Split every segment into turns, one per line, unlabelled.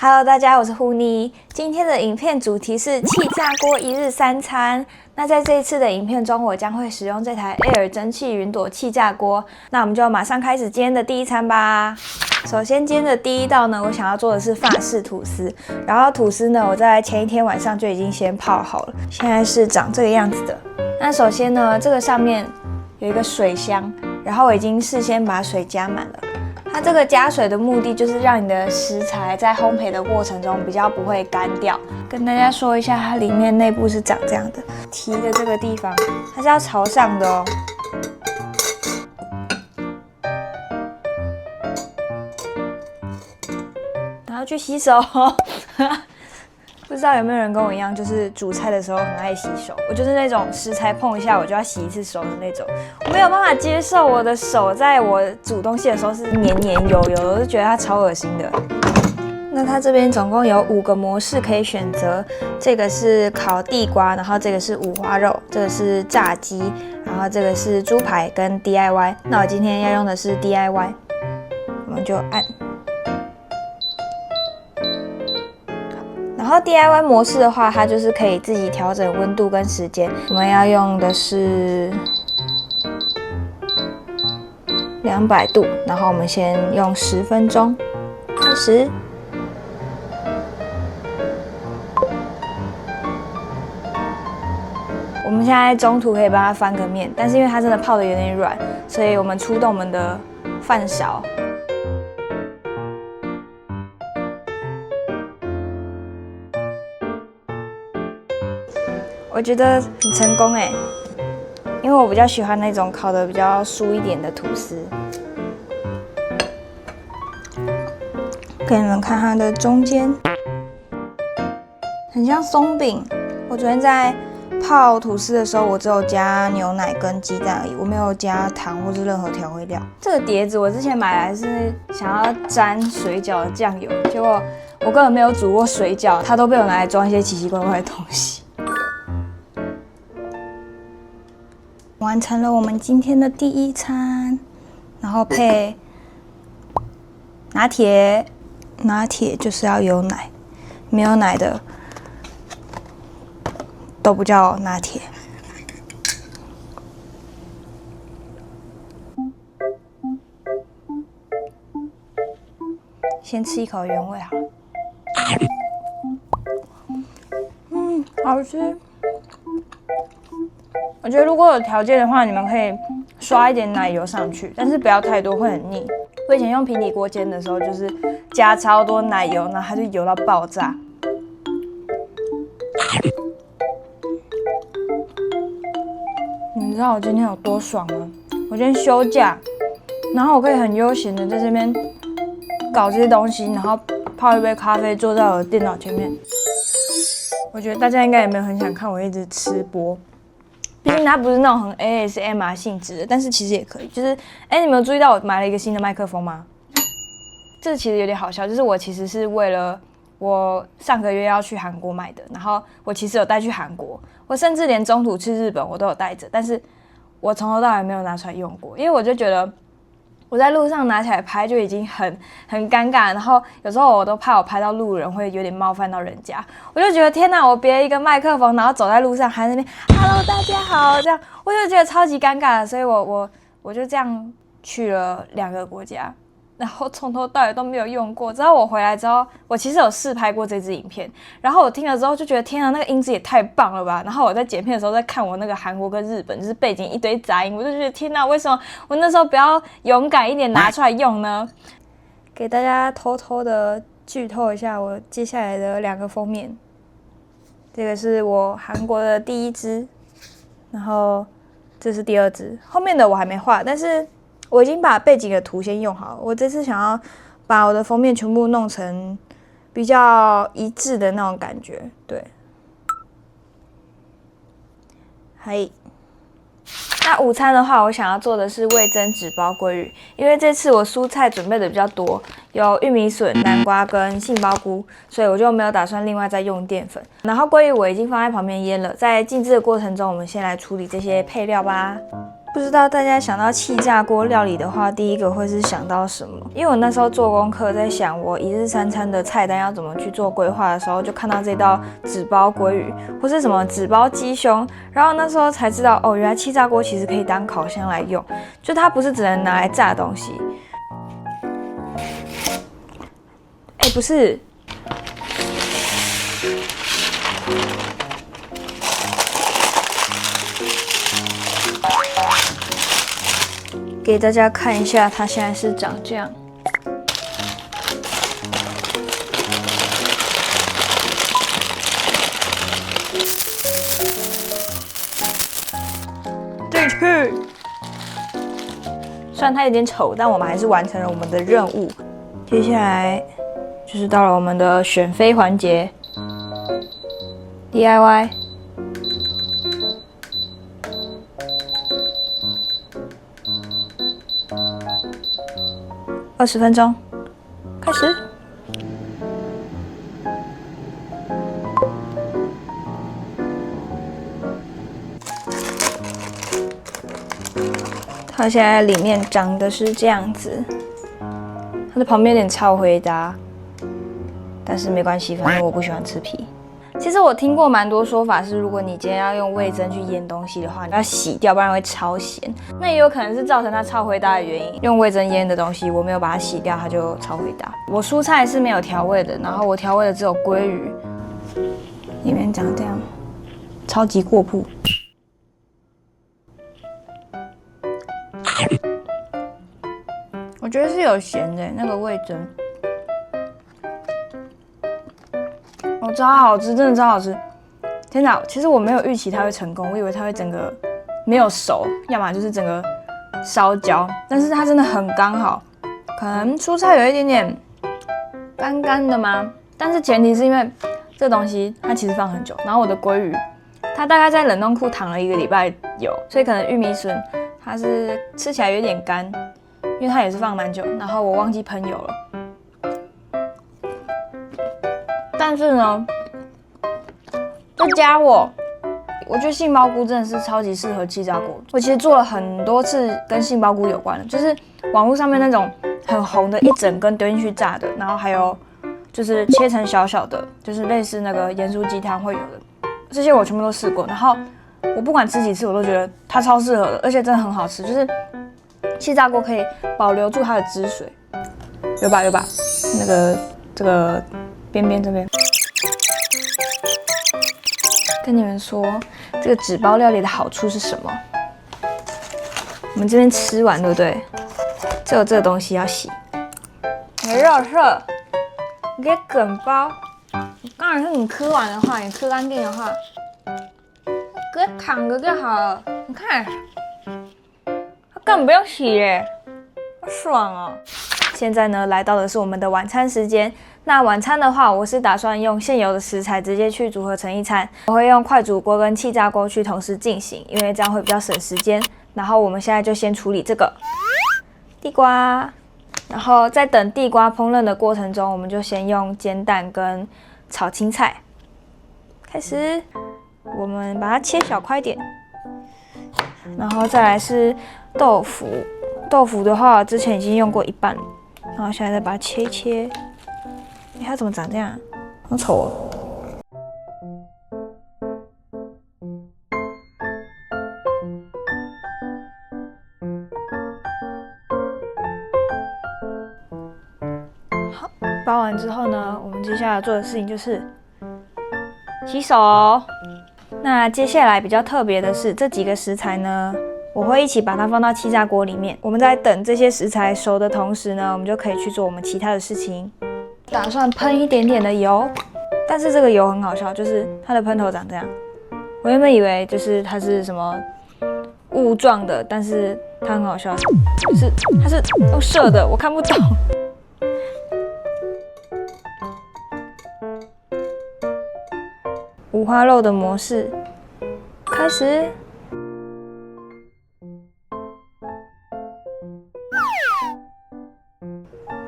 Hello， 大家好，我是胡妮。今天的影片主题是气炸锅一日三餐。那在这一次的影片中，我将会使用这台 Air 蒸汽云朵气炸锅。那我们就马上开始今天的第一餐吧。首先，今天的第一道呢，我想要做的是法式吐司。然后吐司呢，我在前一天晚上就已经先泡好了，现在是长这个样子的。那首先呢，这个上面有一个水箱，然后我已经事先把水加满了。它这个加水的目的就是让你的食材在烘焙的过程中比较不会干掉。跟大家说一下，它里面内部是长这样的，提的这个地方它是要朝上的哦。然后去洗手。不知道有没有人跟我一样，就是煮菜的时候很爱洗手。我就是那种食材碰一下我就要洗一次手的那种，我没有办法接受我的手在我煮东西的时候是黏黏油油的，我就觉得它超恶心的。那它这边总共有5个模式可以选择，这个是烤地瓜，然后这个是五花肉，这个是炸鸡，然后这个是猪排跟 DIY。那我今天要用的是 DIY， 我们就按。然后 DIY 模式的话，它就是可以自己调整温度跟时间。我们要用的是200度，然后我们先用10分钟，开始。我们现在中途可以帮它翻个面，但是因为它真的泡得有点软，所以我们出动我们的饭勺。我觉得很成功哎，因为我比较喜欢那种烤得比较酥一点的吐司。给你们看它的中间，很像松饼。我昨天在泡吐司的时候，我只有加牛奶跟鸡蛋而已，我没有加糖或是任何调味料。这个碟子我之前买来是想要沾水饺的酱油，结果我根本没有煮过水饺，它都被我拿来装一些奇奇怪怪的东西。完成了我们今天的第一餐，然后配拿铁。拿铁就是要有奶，没有奶的都不叫拿铁。先吃一口原味好了。好吃。我觉得如果有条件的话，你们可以刷一点奶油上去，但是不要太多，会很腻。我以前用平底锅煎的时候，就是加超多奶油，然后它就油到爆炸。你们知道我今天有多爽吗？我今天休假，然后我可以很悠闲的在这边搞这些东西，然后泡一杯咖啡，坐在我的电脑前面。我觉得大家应该也没有很想看我一直吃播。毕竟它不是那种很 ASMR 性质的，但是其实也可以。就是，你们有注意到我买了一个新的麦克风吗？这其实有点好笑，就是我其实是为了我上个月要去韩国买的，然后我其实有带去韩国，我甚至连中途去日本我都有带着，但是我从头到尾没有拿出来用过，因为我就觉得我在路上拿起来拍就已经很尴尬，然后有时候我都怕我拍到路人会有点冒犯到人家，我就觉得天哪，我别一个麦克风，然后走在路上还在那边 Hello 大家好这样，我就觉得超级尴尬的，所以我就这样去了2个国家，然后从头到尾都没有用过。直到我回来之后，我其实有试拍过这支影片，然后我听了之后就觉得天啊，那个音质也太棒了吧！然后我在剪片的时候在看我那个韩国跟日本，就是背景一堆杂音，我就觉得天哪，为什么我那时候不要勇敢一点拿出来用呢？给大家偷偷的剧透一下我接下来的2个封面，这个是我韩国的第1支，然后这是第2支，后面的我还没画，但是我已经把背景的图先用好了。我这次想要把我的封面全部弄成比较一致的那种感觉，对。嘿，那午餐的话，我想要做的是味噌纸包鲑鱼，因为这次我蔬菜准备的比较多，有玉米笋、南瓜跟杏鲍菇，所以我就没有打算另外再用淀粉。然后鲑鱼我已经放在旁边腌了，在静置的过程中，我们先来处理这些配料吧。不知道大家想到气炸锅料理的话，第一个会是想到什么？因为我那时候做功课，在想我一日三餐的菜单要怎么去做规划的时候，就看到这道纸包鲑鱼或是什么纸包鸡胸，然后那时候才知道哦，原来气炸锅其实可以当烤箱来用，就它不是只能拿来炸东西。哎，不是。给大家看一下，它现在是长这样。对去。虽然它有点丑，但我们还是完成了我们的任务。接下来就是到了我们的选飞环节 ，DIY。20分钟，开始。它现在里面长的是这样子，它的旁边有点超回答，但是没关系，反正我不喜欢吃皮。其实我听过蛮多说法是，如果你今天要用味噌去腌东西的话，你要洗掉，不然会超咸。那也有可能是造成它超回答的原因。用味噌腌的东西，我没有把它洗掉，它就超回答。我蔬菜是没有调味的，然后我调味的只有鲑鱼，里面长这样，超级过曝。我觉得是有咸的，那个味噌。哦，超好吃，真的超好吃！天哪，其实我没有预期它会成功，我以为它会整个没有熟，要么就是整个烧焦，但是它真的很刚好。可能蔬菜有一点点干干的吗？但是前提是因为这东西它其实放很久，然后我的鲑鱼它大概在冷冻库躺了1个礼拜有，所以可能玉米笋它是吃起来有点干，因为它也是放蛮久，然后我忘记喷油了。但是呢，再加我觉得杏鲍菇真的是超级适合气炸锅。我其实做了很多次跟杏鲍菇有关的，就是网络上面那种很红的一整根丢进去炸的，然后还有就是切成小小的，就是类似那个盐酥鸡汤会有的，这些我全部都试过。然后我不管吃几次，我都觉得它超适合的，而且真的很好吃。就是气炸锅可以保留住它的汁水，有吧？那个这个边边这边。跟你们说，这个纸包料理的好处是什么？我们这边吃完，对不对？只有这个东西要洗。你热色，你给梗包。当然是你吃完的话，你吃干净的话，给躺着就好了。你看，它根本不用洗耶，好爽哦！现在呢，来到的是我们的晚餐时间。那晚餐的话，我是打算用现有的食材直接去组合成一餐。我会用快煮锅跟气炸锅去同时进行，因为这样会比较省时间。然后我们现在就先处理这个地瓜，然后在等地瓜烹饪的过程中，我们就先用煎蛋跟炒青菜。开始，我们把它切小块点，然后再来是豆腐。豆腐的话，之前已经用过一半，然后现在再把它切一切。它怎么长这样？好丑哦！好，包完之后呢，我们接下来做的事情就是洗手。那接下来比较特别的是，这几个食材呢，我会一起把它放到气炸锅里面。我们在等这些食材熟的同时呢，我们就可以去做我们其他的事情。打算喷一点点的油，但是这个油很好笑，就是它的喷头长这样。我原本以为就是它是什么雾状的，但是它很好笑，就是它是用射的，我看不懂。五花肉的模式开始。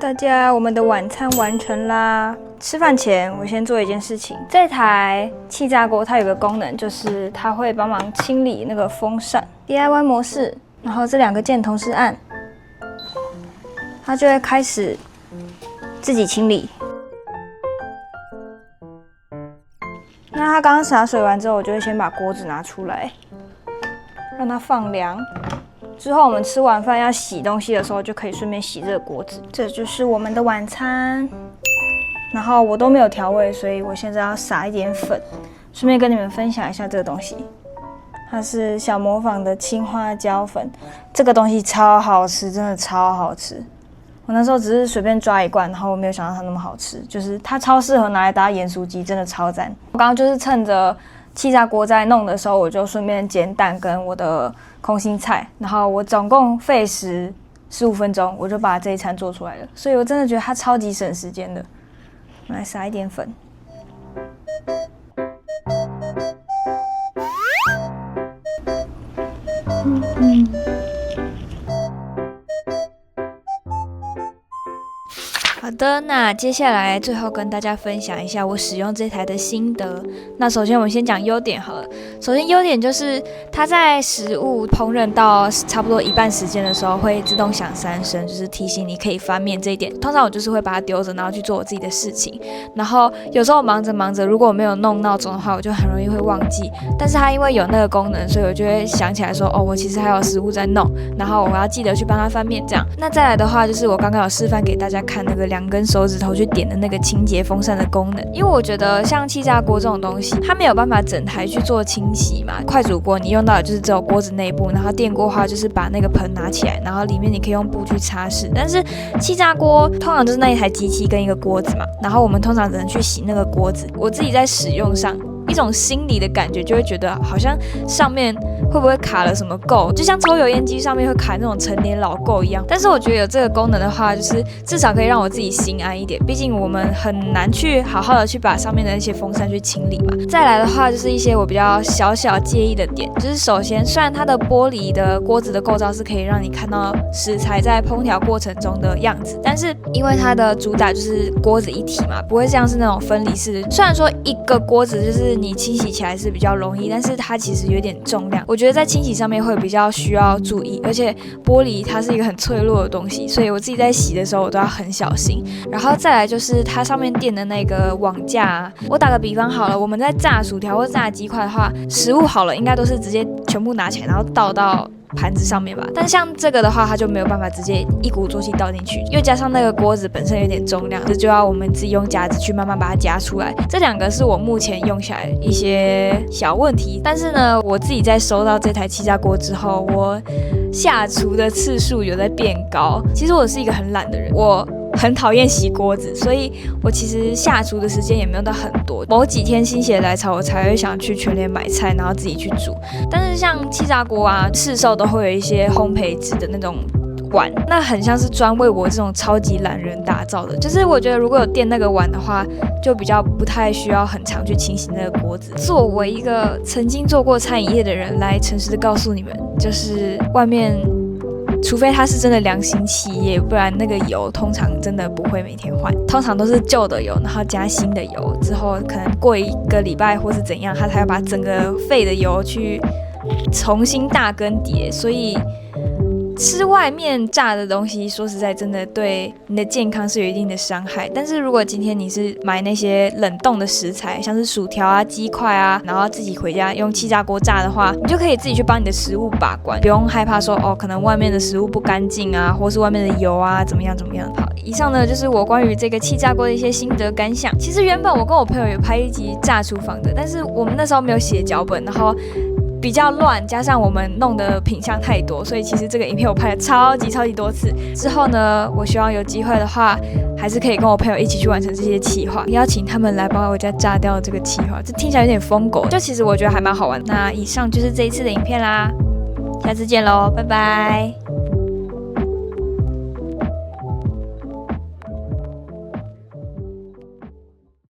大家，我们的晚餐完成啦！吃饭前，我先做一件事情。这台气炸锅它有个功能，就是它会帮忙清理那个风扇。DIY 模式，然后这2个键同时按，它就会开始自己清理。那它刚刚洒水完之后，我就会先把锅子拿出来，让它放凉。之后我们吃完饭要洗东西的时候，就可以顺便洗这个锅子。这就是我们的晚餐。然后我都没有调味，所以我现在要撒一点粉，顺便跟你们分享一下这个东西。它是小磨坊的青花椒粉，这个东西超好吃，真的超好吃。我那时候只是随便抓一罐，然后我没有想到它那么好吃，就是它超适合拿来搭盐酥鸡，真的超赞。我刚刚就是趁着气炸锅在弄的时候，我就顺便煎蛋跟我的空心菜，然后我总共费时15分钟，我就把这一餐做出来了。所以我真的觉得它超级省时间的。我来撒一点粉。好的，那接下来最后跟大家分享一下我使用这台的心得。那首先我们先讲优点好了。首先优点就是它在食物烹饪到差不多一半时间的时候会自动响3声，就是提醒你可以翻面这一点。通常我就是会把它丢着，然后去做我自己的事情。然后有时候忙着忙着，如果我没有弄闹钟的话，我就很容易会忘记。但是它因为有那个功能，所以我就会想起来说，哦，我其实还有食物在弄，然后我要记得去帮它翻面这样。那再来的话，就是我刚刚有示范给大家看那个2根手指头去点的那个清洁风扇的功能，因为我觉得像气炸锅这种东西，它没有办法整台去做清洗嘛。快煮锅你用到的就是只有锅子内部，然后电锅的话就是把那个盆拿起来，然后里面你可以用布去擦拭。但是气炸锅通常就是那一台机器跟一个锅子嘛，然后我们通常只能去洗那个锅子。我自己在使用上一种心理的感觉，就会觉得好像上面会不会卡了什么垢，就像抽油烟机上面会卡那种陈年老垢一样。但是我觉得有这个功能的话，就是至少可以让我自己心安一点，毕竟我们很难去好好的去把上面的那些风扇去清理嘛。再来的话就是一些我比较小介意的点，就是首先虽然它的玻璃的锅子的构造是可以让你看到食材在烹调过程中的样子，但是因为它的主打就是锅子一体嘛，不会像是那种分离式的。虽然说一个锅子就是你清洗起来是比较容易，但是它其实有点重量，我觉得在清洗上面会比较需要注意，而且玻璃它是一个很脆弱的东西，所以我自己在洗的时候我都要很小心。然后再来就是它上面垫的那个网架啊，我打个比方好了，我们在炸薯条或炸鸡块的话，食物好了应该都是直接全部拿起来，然后倒到盘子上面吧，但像这个的话，它就没有办法直接一鼓作气倒进去，又加上那个锅子本身有点重量，这就要我们自己用夹子去慢慢把它夹出来。这2个是我目前用下来一些小问题，但是呢，我自己在收到这台气炸锅之后，我下厨的次数有在变高。其实我是一个很懒的人，我很讨厌洗锅子，所以我其实下厨的时间也没有到很多。某几天心血来潮，我才会想去全联买菜，然后自己去煮。但是像气炸锅啊，市售都会有一些烘焙纸的那种碗，那很像是专为我这种超级懒人打造的。就是我觉得如果有垫那个碗的话，就比较不太需要很常去清洗那个锅子。作为一个曾经做过餐饮业的人，来诚实的告诉你们，就是外面除非它是真的良心企业，不然那个油通常真的不会每天换，通常都是旧的油，然后加新的油之后，可能过1个礼拜或是怎样，它才会把整个废的油去重新大更迭。所以吃外面炸的东西，说实在真的对你的健康是有一定的伤害。但是如果今天你是买那些冷冻的食材，像是薯条啊、鸡块啊，然后自己回家用气炸锅炸的话，你就可以自己去帮你的食物把关，不用害怕说可能外面的食物不干净啊，或是外面的油啊怎么样。好，以上呢就是我关于这个气炸锅的一些心得感想。其实原本我跟我朋友有拍一集炸厨房的，但是我们那时候没有写脚本，然后比较乱，加上我们弄的品项太多，所以其实这个影片我拍了超级多次。之后呢，我希望有机会的话，还是可以跟我朋友一起去完成这些企划，邀请他们来帮我家炸掉这个企划。这听起来有点疯狗，就其实我觉得还蛮好玩。那以上就是这一次的影片啦，下次见喽，拜拜。